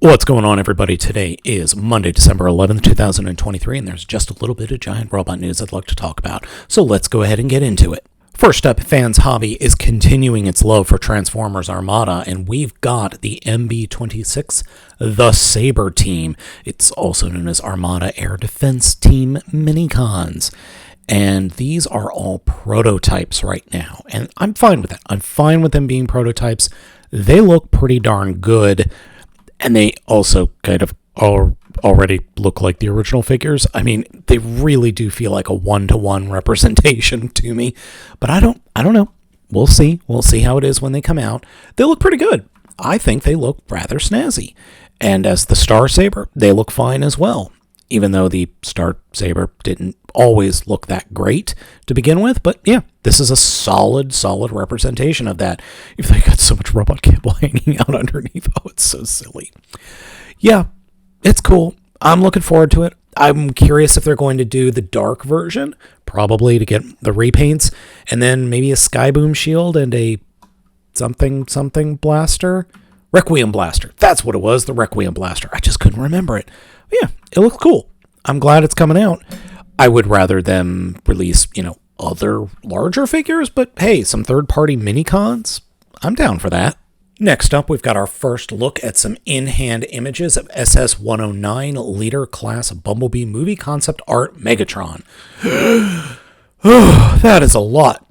What's going on, everybody? Today is Monday, December 11th, 2023, and there's just a little bit of giant robot news I'd like to talk about. So let's go ahead and get into it. First up, Fans Hobby is continuing its love for Transformers Armada, and we've got the MB-26, the Saber Team. It's also known as Armada Air Defense Team Minicons. And these are all prototypes right now, and I'm fine with that. I'm fine with them being prototypes. They look pretty darn good. And they also kind of already look like the original figures. I mean, they really do feel like a one-to-one representation to me. But I don't know. We'll see. We'll see how it is when they come out. They look pretty good. I think they look rather snazzy. And as the Star Saber, they look fine as well. Even though the Star Saber didn't always look that great to begin with. But yeah, this is a solid representation of that. If they got so much robot cable hanging out underneath, oh, it's so silly. Yeah, it's cool. I'm looking forward to it. I'm curious if they're going to do the dark version, probably to get the repaints, and then maybe a Skyboom shield and a something blaster. Requiem blaster. That's what it was, the Requiem blaster. I just couldn't remember it. But yeah, it looks cool. I'm glad it's coming out. I would rather them release, other larger figures, but hey, some third-party minicons, I'm down for that. Next up, we've got our first look at some in-hand images of SS-109 Leader Class Bumblebee movie concept art Megatron. That is a lot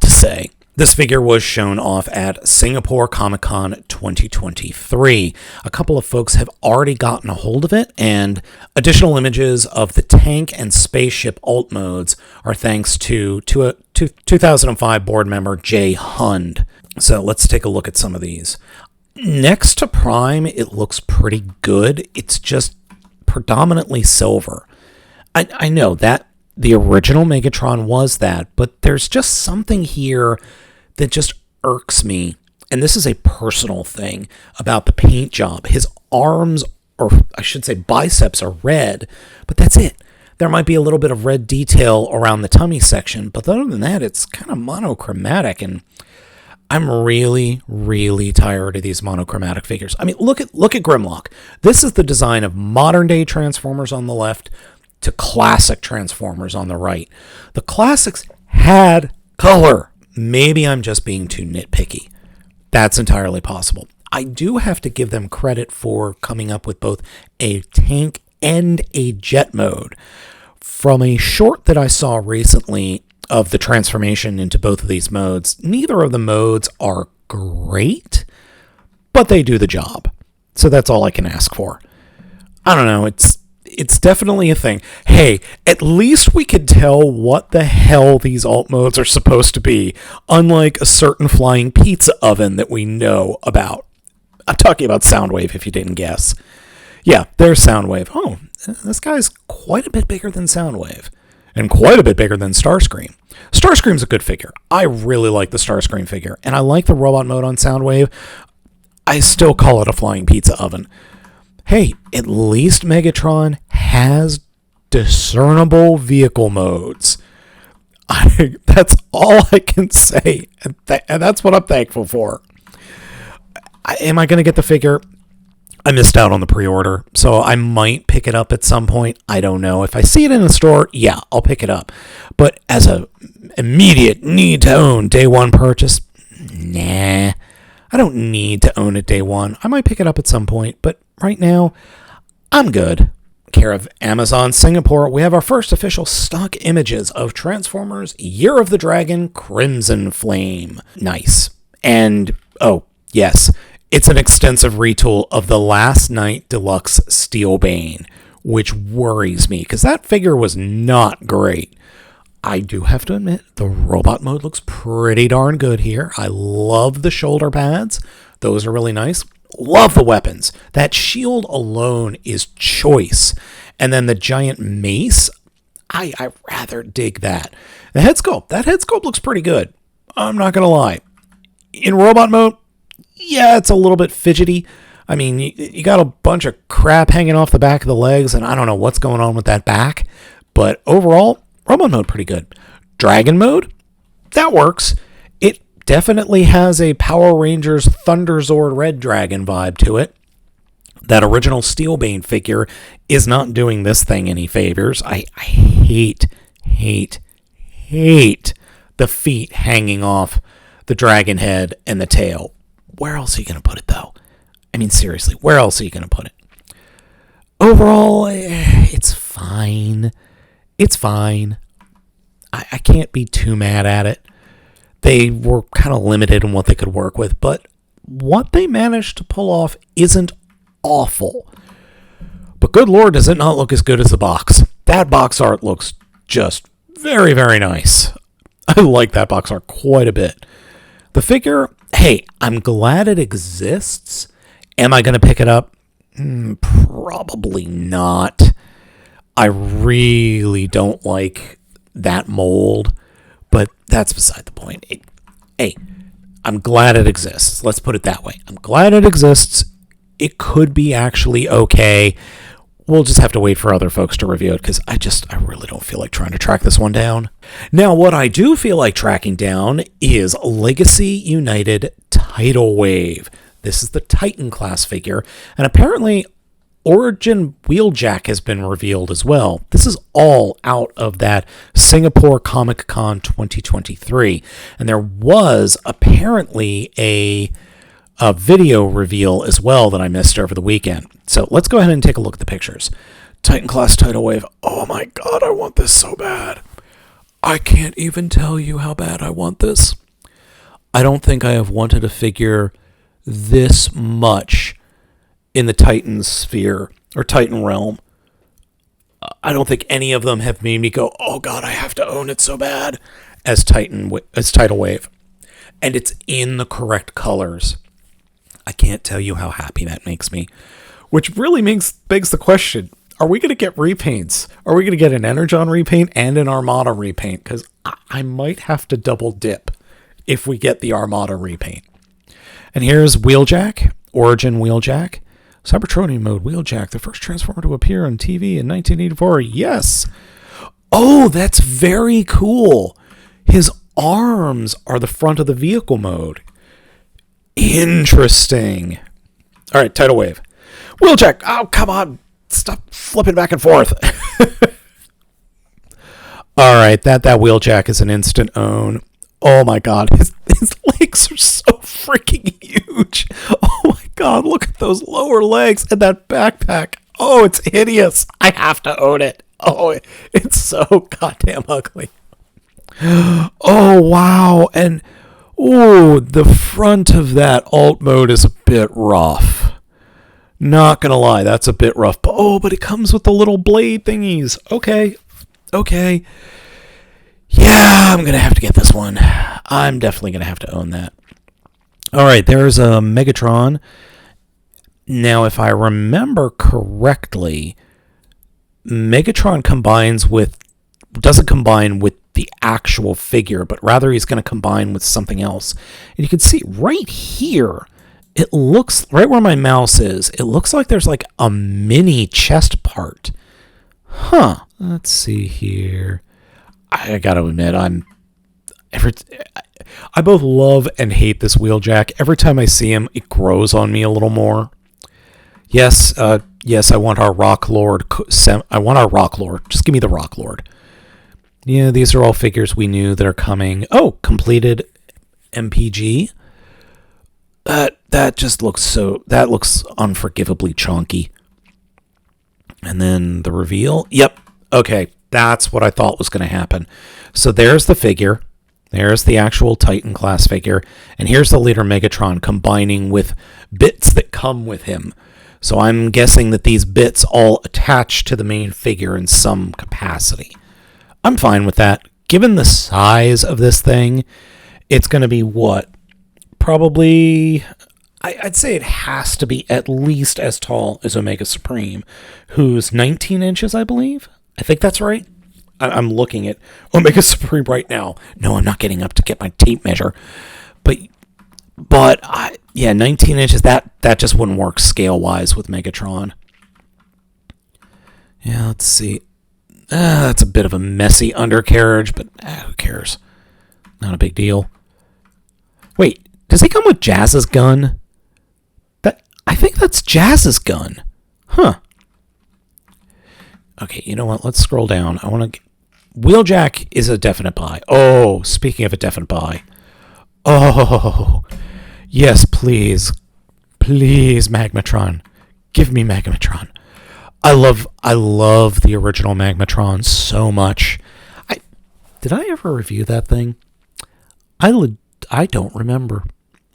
to say. This figure was shown off at Singapore Comic-Con 2023. A couple of folks have already gotten a hold of it, and additional images of the tank and spaceship alt modes are thanks to 2005 board member Jay Hund. So let's take a look at some of these. Next to Prime, it looks pretty good. It's just predominantly silver. I know that the original Megatron was that, but there's just something here that just irks me, and this is a personal thing, about the paint job. His arms, or I should say biceps, are red, but that's it. There might be a little bit of red detail around the tummy section, but other than that, it's kind of monochromatic, and I'm really tired of these monochromatic figures. I mean, look at Grimlock. This is the design of modern-day Transformers on the left to classic Transformers on the right. The classics had color. Maybe I'm just being too nitpicky. That's entirely possible. I do have to give them credit for coming up with both a tank and a jet mode. From a short that I saw recently of the transformation into both of these modes, neither of the modes are great, but they do the job. So that's all I can ask for. I don't know, it's definitely a thing. Hey, at least we could tell what the hell these alt modes are supposed to be, unlike a certain flying pizza oven that we know about. I'm talking about Soundwave, if you didn't guess. Yeah, there's Soundwave. Oh, this guy's quite a bit bigger than Soundwave, and quite a bit bigger than Starscream. Starscream's a good figure. I really like the Starscream figure, and I like the robot mode on Soundwave. I still call it a flying pizza oven. Hey, at least Megatron has discernible vehicle modes. That's all I can say, and that's what I'm thankful for. Am I going to get the figure? I missed out on the pre-order, so I might pick it up at some point. I don't know. If I see it in the store, yeah, I'll pick it up. But as a immediate need-to-own day one purchase, nah. I don't need to own it day one. I might pick it up at some point, but right now, I'm good. Care of Amazon Singapore, we have our first official stock images of Transformers Year of the Dragon Crimson Flame. Nice. And, oh, yes, it's an extensive retool of the Last Night Deluxe Steel Bane, which worries me, because that figure was not great. I do have to admit, the robot mode looks pretty darn good here. I love the shoulder pads. Those are really nice. Love the weapons. That shield alone is choice. And then the giant mace, I rather dig that. The head sculpt, that head sculpt looks pretty good. I'm not going to lie. In robot mode, yeah, it's a little bit fidgety. I mean, you got a bunch of crap hanging off the back of the legs, and I don't know what's going on with that back. But overall, robot mode pretty good. Dragon mode, that works. It definitely has a Power Rangers Thunderzord Red Dragon vibe to it. That original Steelbane figure is not doing this thing any favors. I hate the feet hanging off the dragon head and the tail. Where else are you going to put it, though? I mean, seriously, where else are you going to put it? Overall, it's fine. It's fine. I can't be too mad at it. They were kind of limited in what they could work with, but what they managed to pull off isn't awful. But good lord, does it not look as good as the box. That box art looks just very, very nice. I like that box art quite a bit. The figure, hey, I'm glad it exists. Am I going to pick it up? Probably not. I really don't like that mold, but that's beside the point. Hey, I'm glad it exists. Let's put it that way. I'm glad it exists. It could be actually okay. We'll just have to wait for other folks to review it because I really don't feel like trying to track this one down. Now, what I do feel like tracking down is Legacy United Tidal Wave. This is the Titan class figure, and apparently Origin Wheeljack has been revealed as well. This is all out of that Singapore Comic Con 2023, and there was apparently a video reveal as well that I missed over the weekend. So let's go ahead and take a look at the pictures. Titan class Tidal Wave. Oh my god, I want this so bad. I can't even tell you how bad I want this. I don't think I have wanted a figure this much in the Titan sphere or Titan realm. I don't think any of them have made me go, oh god, I have to own it so bad as Tidal Wave. And it's in the correct colors. I can't tell you how happy that makes me. Which really begs the question, are we going to get repaints? Are we going to get an Energon repaint and an Armada repaint? Because I might have to double dip if we get the Armada repaint. And here's Wheeljack, Origin Wheeljack. Cybertronian mode Wheeljack, the first Transformer to appear on TV in 1984. Yes! Oh, that's very cool. His arms are the front of the vehicle mode. Interesting. All right, Tidal Wave. Wheeljack. Oh, come on. Stop flipping back and forth. All right, that Wheeljack is an instant own. Oh my god, his legs are so freaking huge. Oh my god, look at those lower legs and that backpack. Oh, it's hideous. I have to own it. Oh, it's so goddamn ugly. Oh, wow. And, oh, the front of that alt mode is a bit rough. Not gonna lie, that's a bit rough. But it comes with the little blade thingies. Okay. Yeah, I'm gonna have to get this one. I'm definitely gonna have to own that. Alright, there's a Megatron. Now, if I remember correctly, Megatron doesn't combine with the actual figure, but rather he's going to combine with something else. And you can see right here, it looks, right where my mouse is, it looks like there's like a mini chest part. Huh. Let's see here. I gotta admit, I both love and hate this Wheeljack. Every time I see him, it grows on me a little more. Yes, I want our Rock Lord. I want our Rock Lord. Just give me the Rock Lord. Yeah, these are all figures we knew that are coming. Oh, completed MPG. That just looks that looks unforgivably chonky. And then the reveal. Yep. Okay, that's what I thought was going to happen. So there's the figure. There's the actual Titan class figure. And here's the Leader Megatron combining with bits that come with him. So I'm guessing that these bits all attach to the main figure in some capacity. I'm fine with that. Given the size of this thing, it's going to be what? Probably, I'd say it has to be at least as tall as Omega Supreme, who's 19 inches, I believe. I think that's right. I'm looking at Omega Supreme right now. No, I'm not getting up to get my tape measure. But 19 inches, that just wouldn't work scale-wise with Megatron. Yeah, let's see. That's a bit of a messy undercarriage, but who cares? Not a big deal. Wait, does he come with Jazz's gun? I think that's Jazz's gun. Huh. Okay, you know what? Let's scroll down. I want to... Wheeljack is a definite buy. Oh, speaking of a definite buy. Oh, yes, please. Please, Magmatron. Give me Magmatron. I love the original Magmatron so much. Did I ever review that thing? I don't remember.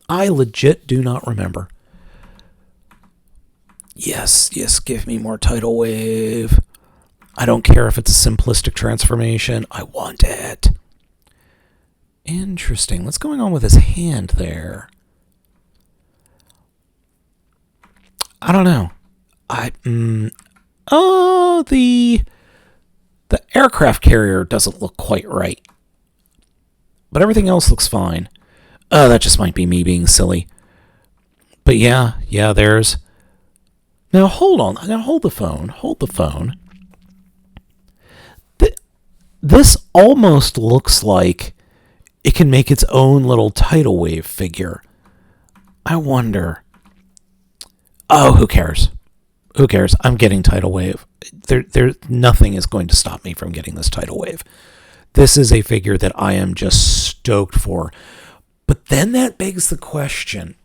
I legit do not remember. Yes, give me more Tidal Wave. I don't care if it's a simplistic transformation. I want it. Interesting. What's going on with his hand there? I don't know. The aircraft carrier doesn't look quite right. But everything else looks fine. That just might be me being silly. But yeah, there's... Now hold on. Now hold the phone. This almost looks like it can make its own little tidal wave figure. I wonder... Oh, who cares? Who cares? I'm getting tidal wave. Nothing is going to stop me from getting this tidal wave. This is a figure that I am just stoked for. But then that begs the question,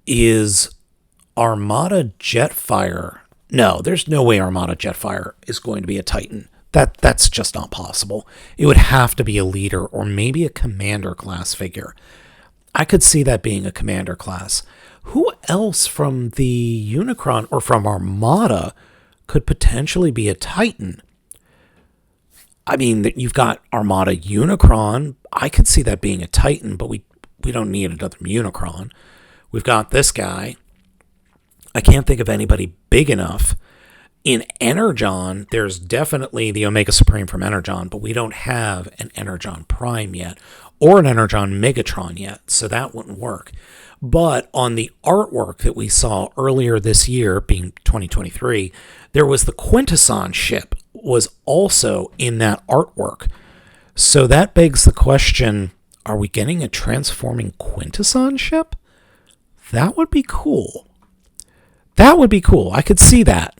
is Armada Jetfire... No, there's no way Armada Jetfire is going to be a Titan. That's just not possible. It would have to be a leader or maybe a commander class figure. I could see that being a commander class. Who else from the Unicron or from Armada could potentially be a Titan? I mean, you've got Armada Unicron. I could see that being a Titan, but we don't need another Unicron. We've got this guy. I can't think of anybody big enough. In Energon, there's definitely the Omega Supreme from Energon, but we don't have an Energon Prime yet, or an Energon Megatron yet, so that wouldn't work. But on the artwork that we saw earlier this year, being 2023, there was the Quintesson ship was also in that artwork. So that begs the question, are we getting a transforming Quintesson ship? That would be cool. That would be cool. I could see that.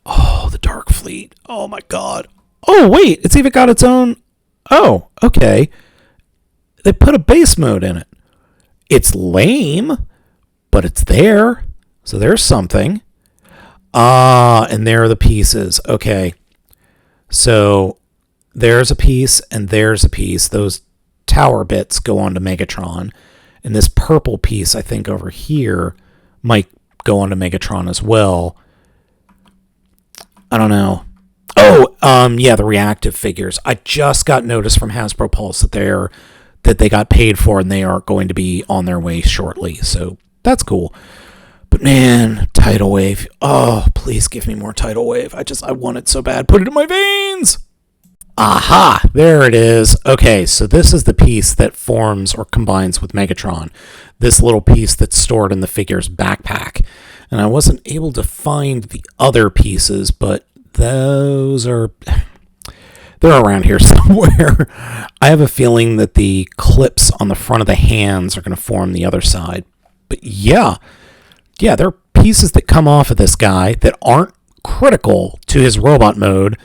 Oh, the Dark Fleet. Oh my god. Oh, wait, it's even got its own... Oh, okay. They put a base mode in it. It's lame, but it's there. So there's something. And there are the pieces. Okay. So there's a piece and there's a piece. Those tower bits go onto Megatron. And this purple piece, I think, over here might go onto Megatron as well. I don't know. Oh, yeah, the reactive figures. I just got notice from Hasbro Pulse that they got paid for and they are going to be on their way shortly. So that's cool. But man, Tidal Wave. Oh, please give me more Tidal Wave. I want it so bad. Put it in my veins. Aha, there it is. Okay, so this is the piece that forms or combines with Megatron. This little piece that's stored in the figure's backpack. And I wasn't able to find the other pieces, but those are... They're around here somewhere. I have a feeling that the clips on the front of the hands are going to form the other side. But yeah, there are pieces that come off of this guy that aren't critical to his robot mode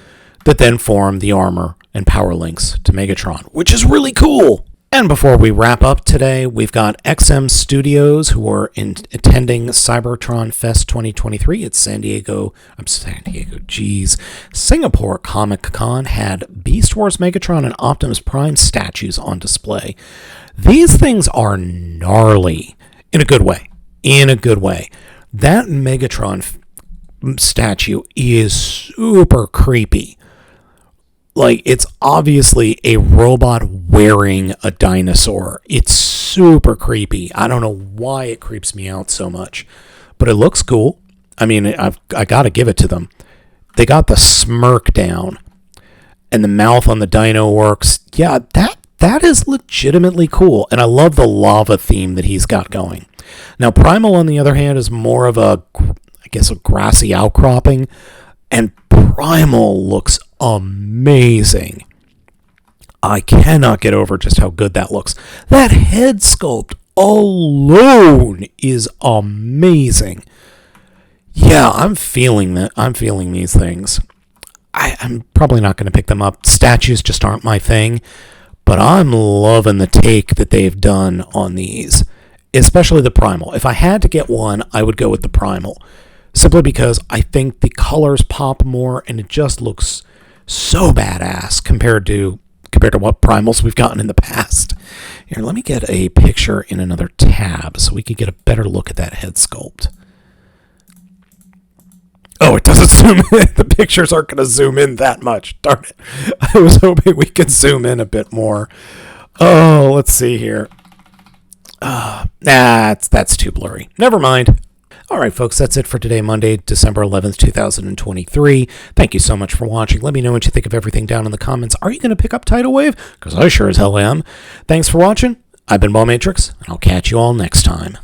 that then form the armor and power links to Megatron, which is really cool. And before we wrap up today, we've got XM Studios who are attending Cybertron Fest 2023 at Singapore Comic Con had Beast Wars Megatron and Optimus Prime statues on display. These things are gnarly in a good way. That Megatron statue is super creepy. Like, it's obviously a robot wearing a dinosaur. It's super creepy. I don't know why it creeps me out so much, but it looks cool. I mean, I got to give it to them. They got the smirk down, and the mouth on the dino works. Yeah, that is legitimately cool, and I love the lava theme that he's got going. Now, Primal, on the other hand, is more of a grassy outcropping, and Primal looks amazing. I cannot get over just how good that looks. That head sculpt alone is amazing. Yeah, I'm feeling that. I'm feeling these things. I'm probably not going to pick them up. Statues just aren't my thing. But I'm loving the take that they've done on these, especially the Primal. If I had to get one, I would go with the Primal, simply because I think the colors pop more and it just looks so badass compared to what Primals we've gotten in the past. Here, let me get a picture in another tab so we could get a better look at that head sculpt. Oh, it doesn't zoom in. The pictures aren't going to zoom in that much. Darn it. I was hoping we could zoom in a bit more. Oh, let's see here. That's too blurry. Never mind. All right, folks, that's it for today, Monday, December 11th, 2023. Thank you so much for watching. Let me know what you think of everything down in the comments. Are you going to pick up Tidal Wave? Because I sure as hell am. Thanks for watching. I've been Baltmatrix, and I'll catch you all next time.